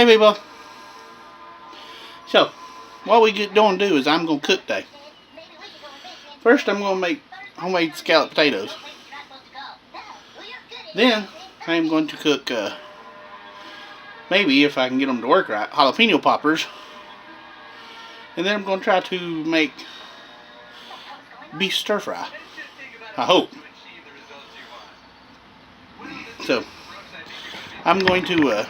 people. So, what we going to do is I'm going to cook today. First, I'm going to make homemade scalloped potatoes. Then, I'm going to cook, maybe if I can get them to work right, jalapeno poppers. And then I'm going to try to make beef stir fry. I hope. So, I'm going to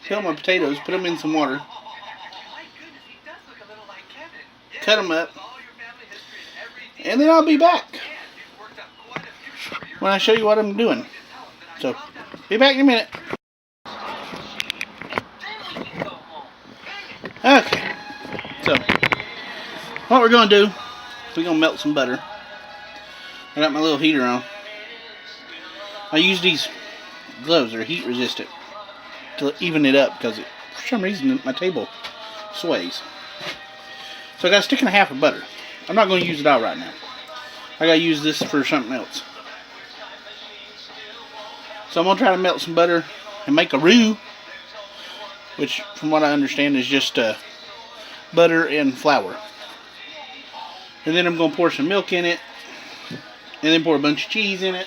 peel my potatoes, put them in some water, cut them up, and then I'll be back when I show you what I'm doing. So, be back in a minute. Okay, so what we're going to do, we're going to melt some butter. I got my little heater on. I use these gloves, they're heat resistant, to even it up because for some reason my table sways. So I got a stick and a half of butter. I'm not going to use it all right now. I got to use this for something else. So I'm going to try to melt some butter and make a roux, which from what I understand is just butter and flour. And then I'm going to pour some milk in it, and then pour a bunch of cheese in it,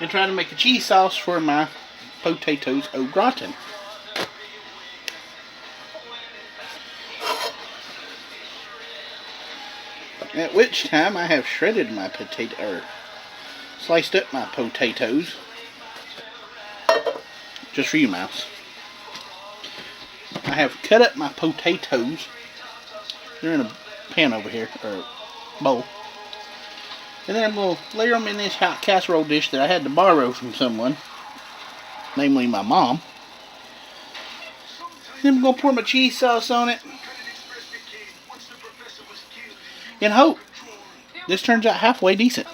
and try to make a cheese sauce for my potatoes au gratin. At which time I have shredded my sliced up my potatoes. Just for you, mouse. I have cut up my potatoes. They're in a pan over here, or bowl. And then I'm going to layer them in this hot casserole dish that I had to borrow from someone, namely my mom. Then I'm going to pour my cheese sauce on it. And hope this turns out halfway decent.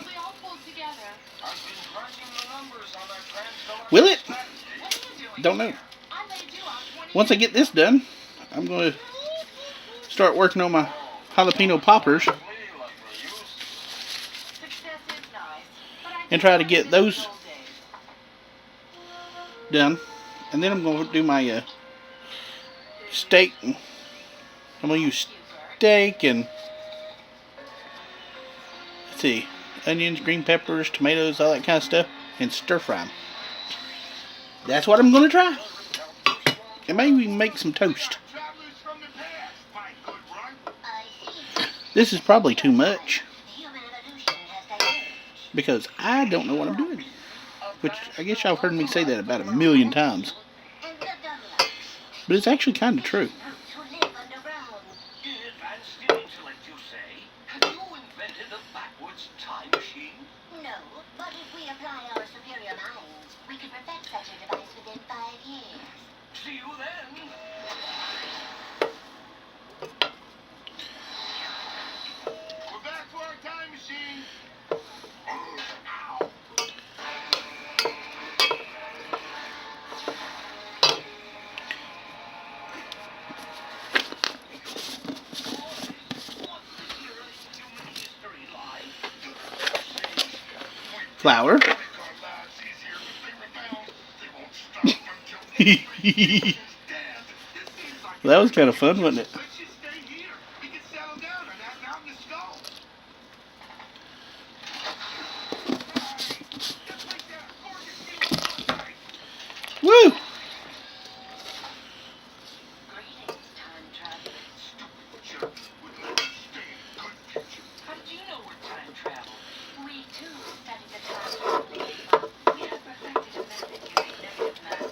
Will it? Don't know. Once I get this done, I'm going to start working on my jalapeno poppers and try to get those done. And then I'm going to do my steak. I'm going to use steak and, let's see, onions, green peppers, tomatoes, all that kind of stuff, and stir fry them. That's what I'm going to try. And maybe we can make some toast. This is probably too much, because I don't know what I'm doing. Which, I guess y'all have heard me say that about 1,000,000 times. But it's actually kind of true. Flour. That was kind of fun, wasn't it? Woo!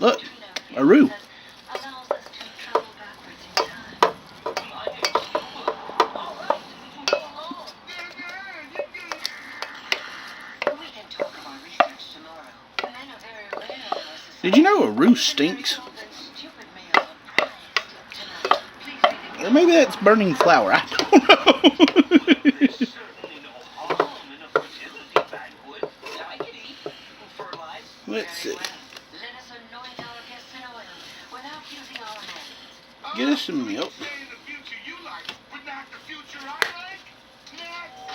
Look, a roux. Did you know a roux stinks? Or maybe that's burning flour. I don't know. Let's see. Get us some milk. not the future I like? Next.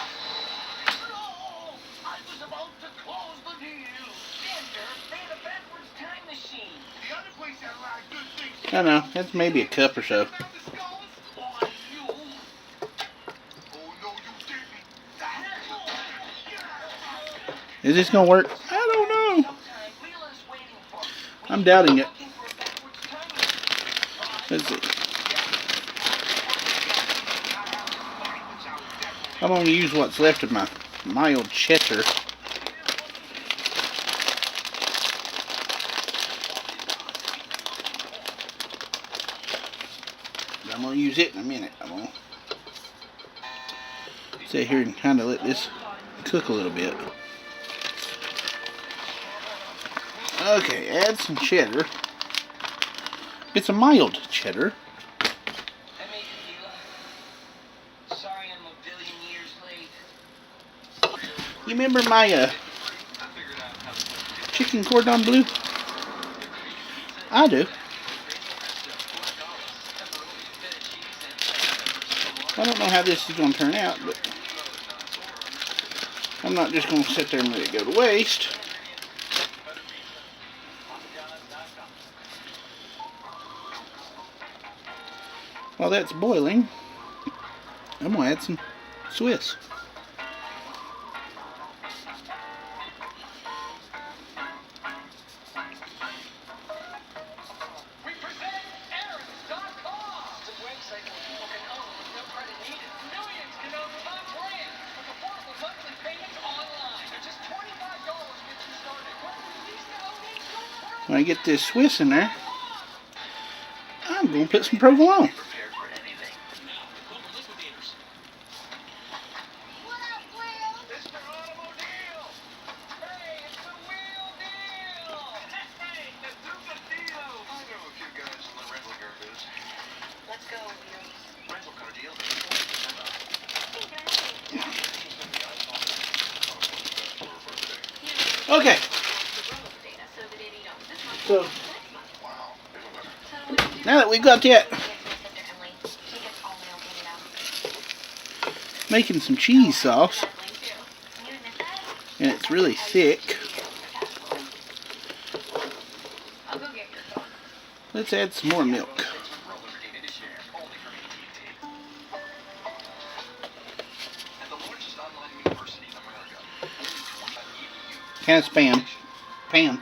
No! I was about to close the deal. Enter, they had a backwards time machine. The other place had a lot of good things. I don't know. That's maybe a cup or so. Is this gonna work? I don't know. I'm doubting it. Let's see. I'm going to use what's left of my mild cheddar. I'm going to use it in a minute. I'm going to sit here and kind of let this cook a little bit. Okay, add some cheddar. It's a mild cheddar. You remember my chicken cordon bleu? I do. I don't know how this is going to turn out, but I'm not just going to sit there and let it go to waste. While that's boiling, I'm going to add some Swiss. When I get this Swiss in there, I'm going to put some provolone. Okay. So, now that we've got that, making some cheese sauce, and it's really thick, let's add some more milk. Kind of spam. Pan.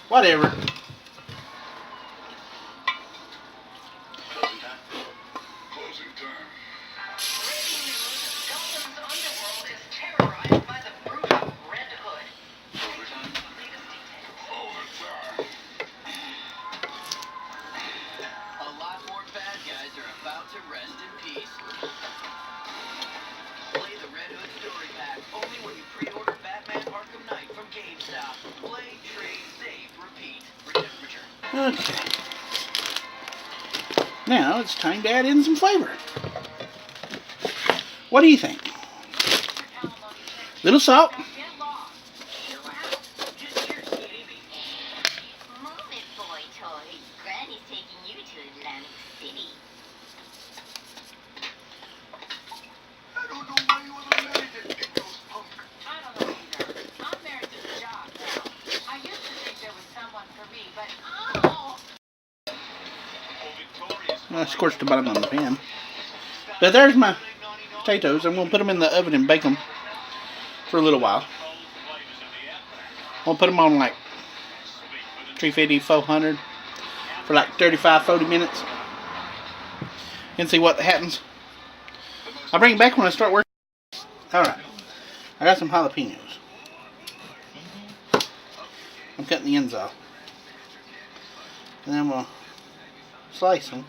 Whatever. Okay. Now it's time to add in some flavor. What do you think? Little salt. I scorched the bottom of the pan. But there's my potatoes. I'm going to put them in the oven and bake them for a little while. I'll put them on like 350, 400 for like 35, 40 minutes. And see what happens. I'll bring it back when I start working. Alright. I got some jalapenos. I'm cutting the ends off. And then we'll slice them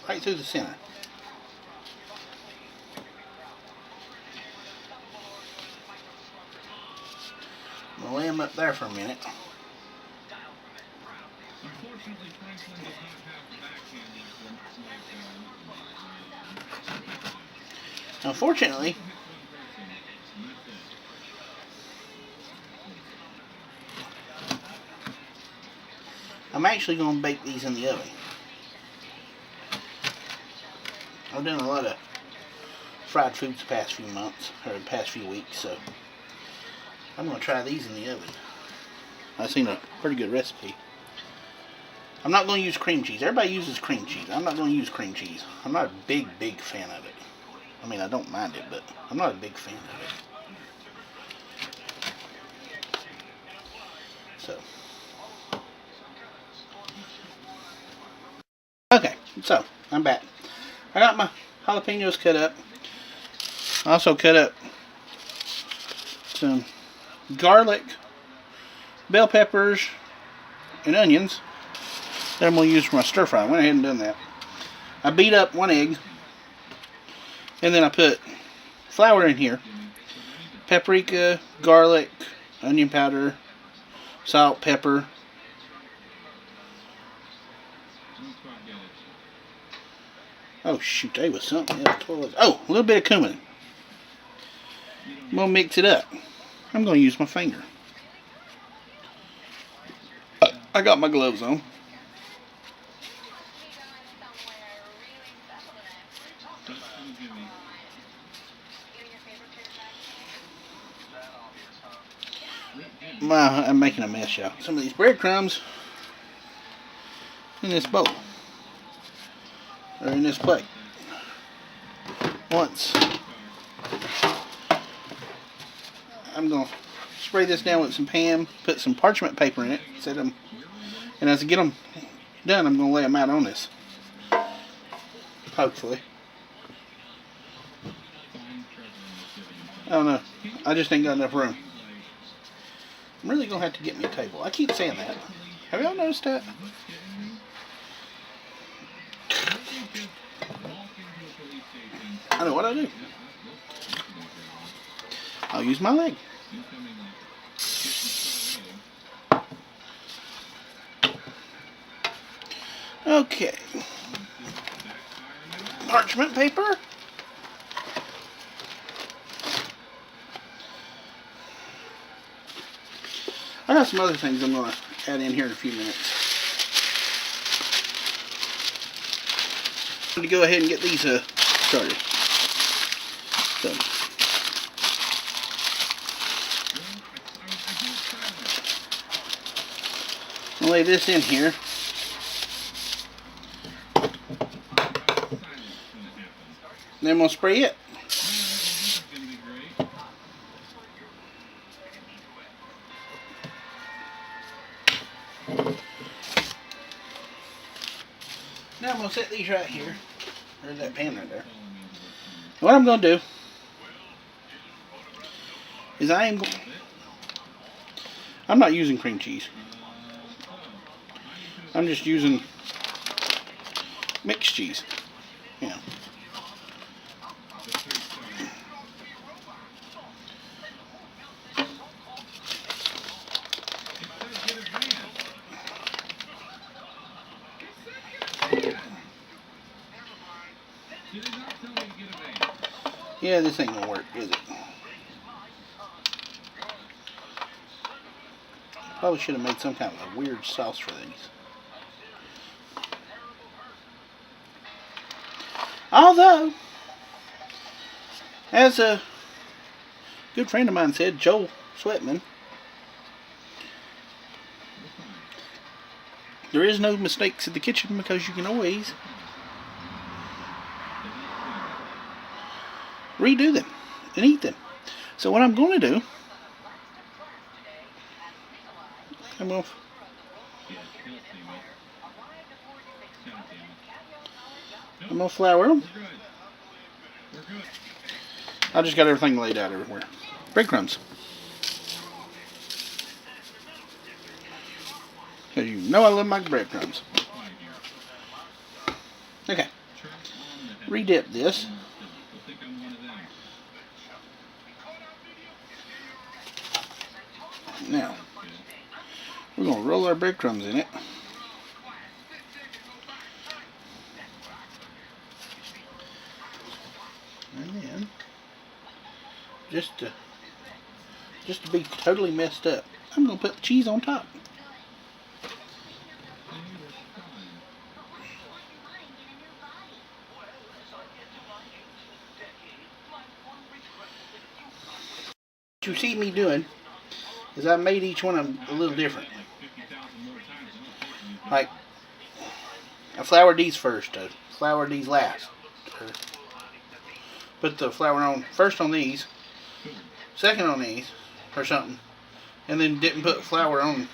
right through the center. I'm going to lay them up there for a minute. Unfortunately, I'm actually going to bake these in the oven. I've done a lot of fried foods the past few months, or the past few weeks, so I'm going to try these in the oven. I've seen a pretty good recipe. I'm not going to use cream cheese. Everybody uses cream cheese. I'm not going to use cream cheese. I'm not a big fan of it. I mean, I don't mind it, but I'm not a big fan of it. So. Okay, so I'm back. I got my jalapenos cut up. I also cut up some garlic, bell peppers, and onions that I'm going to use for my stir fry. I went ahead and done that. I beat up 1 egg, and then I put flour in here. Paprika, garlic, onion powder, salt, pepper. Oh shoot, there was something else. Oh, a little bit of cumin. I'm going to mix it up. I'm going to use my finger. I got my gloves on. I'm making a mess, y'all. Some of these breadcrumbs in this bowl. Or in this plate. Once I'm going to spray this down with some Pam, put some parchment paper in it, set them, and as I get them done, I'm going to lay them out on this. Hopefully. I don't know. I just ain't got enough room. I'm really going to have to get me a table. I keep saying that. Have y'all noticed that? I know what I do. I'll use my leg. Okay. Parchment paper. I got some other things I'm going to add in here in a few minutes. I'm going to go ahead and get these started. So. I'll lay this in here. Then we'll spray it. Now I'm going to set these right here. There's that pan right there. What I'm going to do is I'm not using cream cheese. I'm just using mixed cheese. You know. Yeah, this ain't gonna work, is it? Probably should have made some kind of a weird sauce for these. Although, as a good friend of mine said, Joel Sweatman, there is no mistakes in the kitchen because you can always redo them and eat them. So what I'm going to do, I'm going to flour them. I just got everything laid out everywhere. Breadcrumbs. Because you know I love my breadcrumbs. Okay. Redip this. Now, we're going to roll our breadcrumbs in it. And then, just to be totally messed up, I'm going to put the cheese on top. you see me doing is I made each one of them a little different. Like, I floured these first, floured these last. Put the flour on first on these, second on these, or something, and then didn't put flour on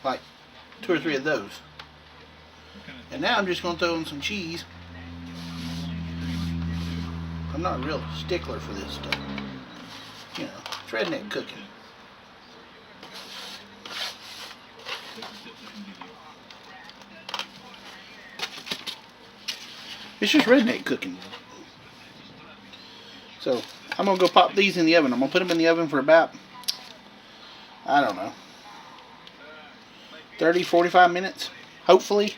like 2 or 3 of those. And now I'm just going to throw in some cheese. I'm not a real stickler for this stuff. You know, it's redneck cooking. It's just redneck cooking. So, I'm going to go pop these in the oven. I'm going to put them in the oven for about, I don't know, 30, 45 minutes, hopefully.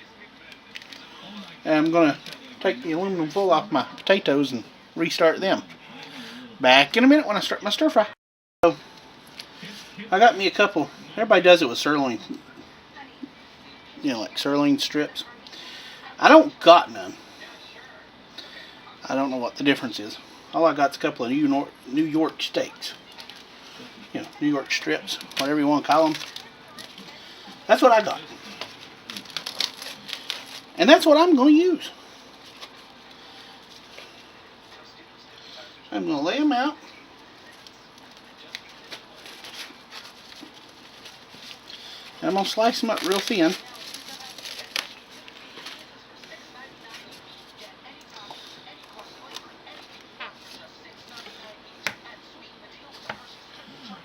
And I'm going to take the aluminum foil off my potatoes and restart them. Back in a minute when I start my stir fry. So, I got me a couple. Everybody does it with sirloin. You know, like sirloin strips. I don't got none. I don't know what the difference is. All I got is a couple of New York steaks. You know, New York strips, whatever you want to call them. That's what I got. And that's what I'm going to use. I'm going to lay them out. And I'm going to slice them up real thin.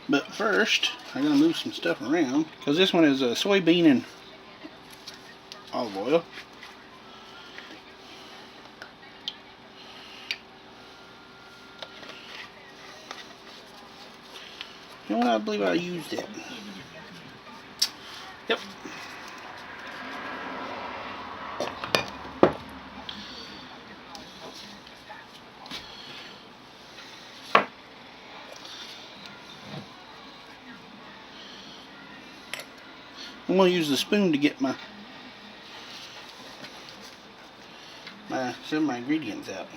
But first, I'm going to move some stuff around. Because this one is a soybean and olive oil. You know what? I believe I used it. Yep. I'm going to use the spoon to get some of my ingredients out.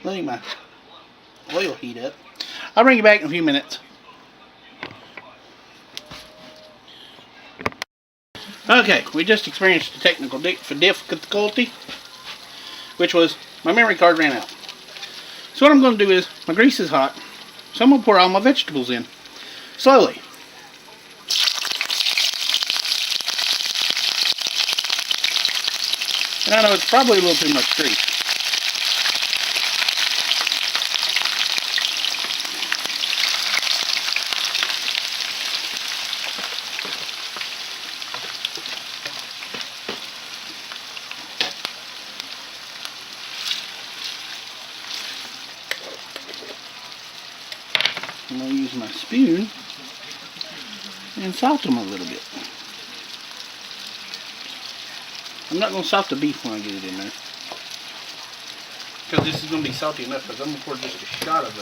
Letting my oil heat up. I'll bring you back in a few minutes. Okay, we just experienced a technical difficulty, which was my memory card ran out. So what I'm going to do is, my grease is hot, so I'm going to pour all my vegetables in, slowly. And I know it's probably a little too much grease. I'm going to use my spoon and salt them a little bit. I'm not going to salt the beef when I get it in there, because this is going to be salty enough, because I'm going to pour just a shot of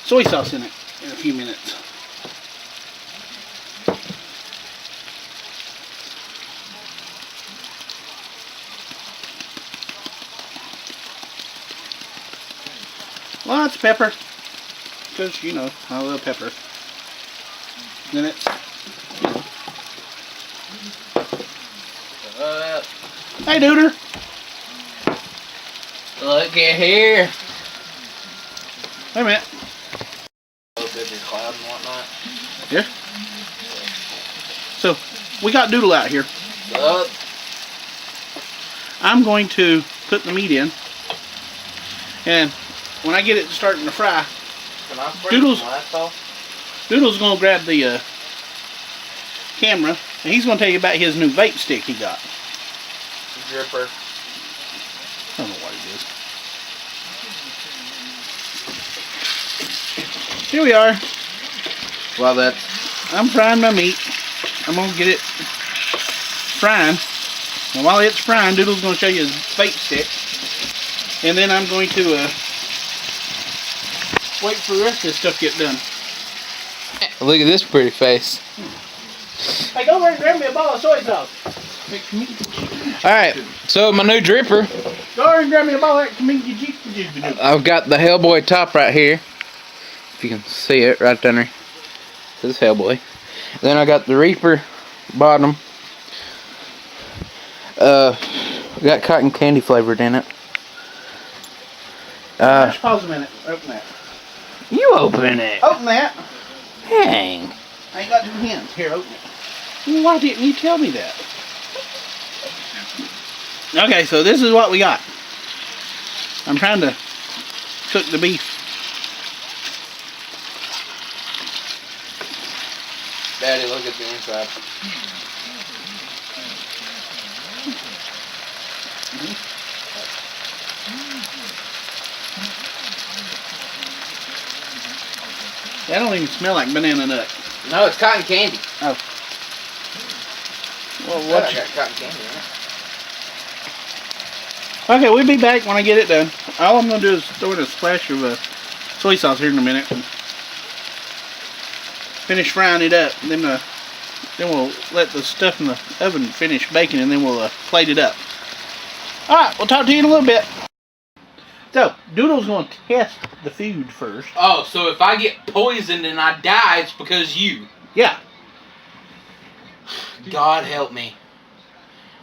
soy sauce in it in a few minutes. Lots of pepper, because, you know, I love pepper. Then it's, you know. Hey, Duder. Look at here. Wait a minute. Yeah. So we got Doodle out here. I'm going to put the meat in, and when I get it starting to fry, Doodle's gonna grab the camera, and he's gonna tell you about his new vape stick he got. Dripper. I don't know what it is. Here we are. Well, I'm frying my meat. I'm gonna get it frying. And while it's frying, Doodle's gonna show you his vape stick. And then I'm going to wait for the rest of this stuff to get done. look at this pretty face. Hey, go over and grab me a ball of soy sauce. Alright, so my new dripper. Go over and grab me a ball of that. I've got the Hellboy top right here. If you can see it right there. This is Hellboy. Then I got the Reaper bottom. Got cotton candy flavored in it. Just pause a minute. Open that. You open it. Open that. Hang. I ain't got two hands. Here, open it. Well, why didn't you tell me that? Okay, so this is what we got. I'm trying to cook the beef. Daddy, look at the inside. That don't even smell like banana nut. No, it's cotton candy. Oh. Well, I what? got cotton candy in it. Okay, we'll be back when I get it done. All I'm gonna do is throw in a splash of soy sauce here in a minute. And finish frying it up. And then we'll let the stuff in the oven finish baking, and then we'll plate it up. All right, we'll talk to you in a little bit. So, Doodle's gonna test the food first. Oh, so if I get poisoned and I die, it's because you. Yeah. God help me.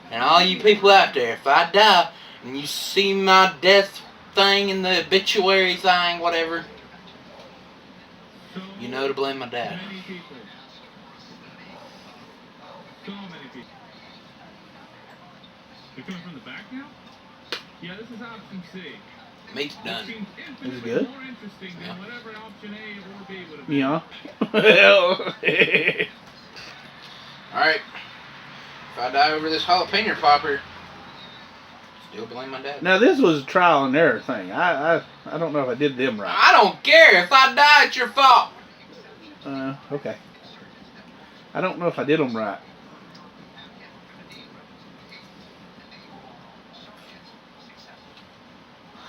And all you people out there, if I die and you see my death thing in the obituary thing, whatever, you know to blame my dad. You're coming from the back now? Yeah, this is option C. Meat's done. Is it good? More interesting than whatever option A or B would have been. Yeah. Alright. If I die over this jalapeno popper, still blame my dad. Now this was a trial and error thing. I don't know if I did them right. I don't care. If I die, it's your fault. Okay. I don't know if I did them right.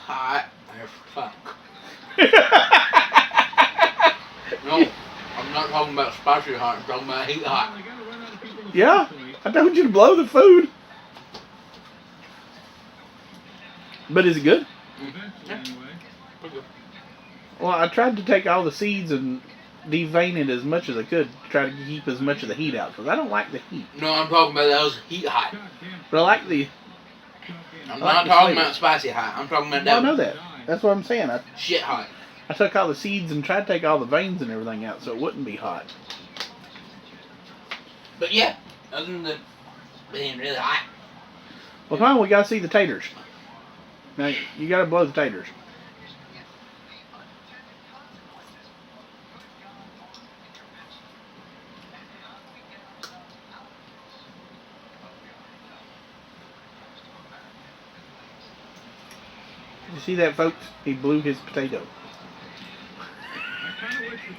Hot. Fuck. No, I'm not talking about spicy hot. I'm talking about heat hot. Yeah, I told you to blow the food. But is it good? Yeah. Pretty good. Well, I tried to take all the seeds and devein it as much as I could to try to keep as much of the heat out, because I don't like the heat. No, I'm talking about those heat hot. But I like the... I'm I like not the talking flavor. about spicy hot. I'm talking about Well, I that know that. That's what I'm saying. shit hot. I took all the seeds and tried to take all the veins and everything out so it wouldn't be hot. But yeah, other than the being really hot. Well, come on, we gotta see the taters. Now, you gotta blow the taters. You see that, folks? He blew his potato.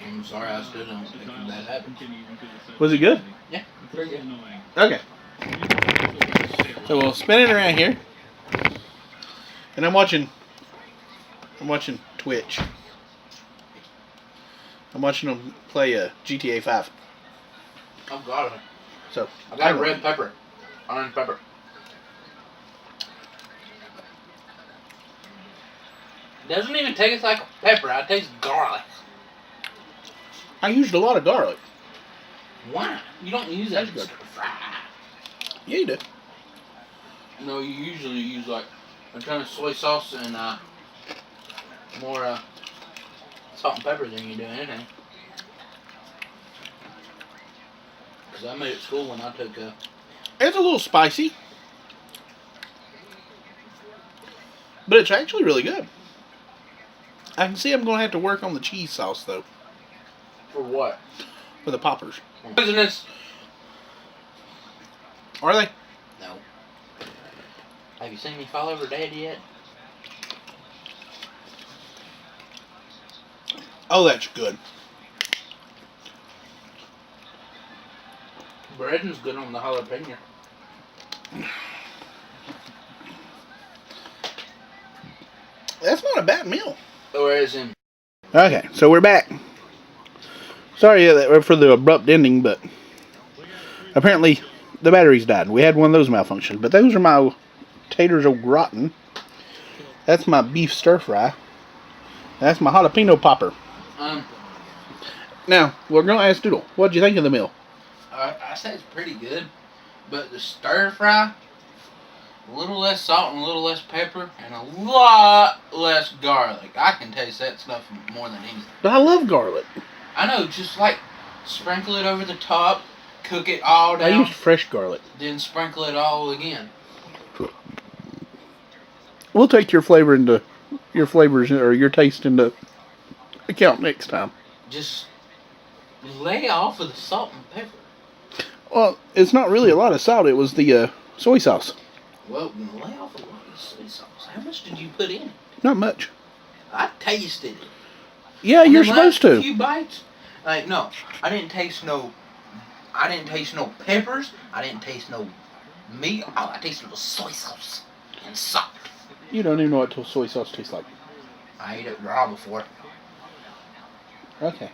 I'm sorry, I still don't think that happened. Was it good? Yeah, pretty good. Okay. So we'll spin it around here. And I'm watching Twitch. I'm watching them play GTA 5. Oh god. So I got a red pepper. Orange pepper. Doesn't even taste like a pepper. I taste garlic. I used a lot of garlic. Why? You don't use that That's good. to fry. Yeah, you do. No, you usually use like a ton of soy sauce and more salt and pepper than you do anything. Because I made it school when I took a... It's a little spicy. But it's actually really good. I can see I'm going to have to work on the cheese sauce, though. For what? For the poppers. Poisonous. Are they? No. Have you seen me fall over dead yet? Oh, that's good. Breading's good on the jalapeno. That's not a bad meal. Where is him? Okay, so we're back. Sorry for the abrupt ending, but apparently the batteries died. We had one of those malfunction. But those are my taters au gratin. That's my beef stir fry. That's my jalapeno popper. Now, we're going to ask Doodle, what did you think of the meal? I say it's pretty good, but the stir fry, a little less salt and a little less pepper, and a lot less garlic. I can taste that stuff more than anything. But I love garlic. I know, just like sprinkle it over the top, cook it all down, I used fresh garlic. then sprinkle it all again. We'll take your flavor into your flavors or your taste into account next time. Just lay off of the salt and pepper. Well, it's not really a lot of salt. It was the soy sauce. Well, lay off a lot of soy sauce. How much did you put in? Not much. I tasted it. Yeah, And you're the last supposed to. few bites, like no, I didn't taste no peppers. I didn't taste no meat. All I tasted was soy sauce and salt. You don't even know what soy sauce tastes like. I ate it raw before Okay.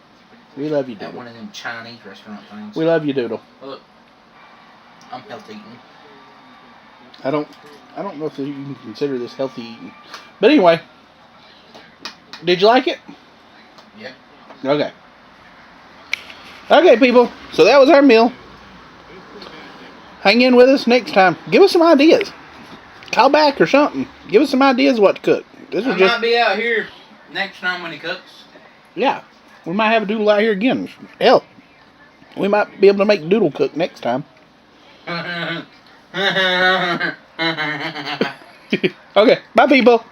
We love you, at Doodle. one of them Chinese restaurant things. We love you, Doodle. Look, I'm healthy eating. I don't know if you can consider this healthy eating. But anyway, did you like it? Yep. Okay. Okay, people. So that was our meal. Hang in with us next time. Give us some ideas. Call back or something. Give us some ideas what to cook. This I was just might be out here next time when he cooks. yeah. We might have a Doodle out here again. Hell, we might be able to make Doodle cook next time. Okay. Bye, people.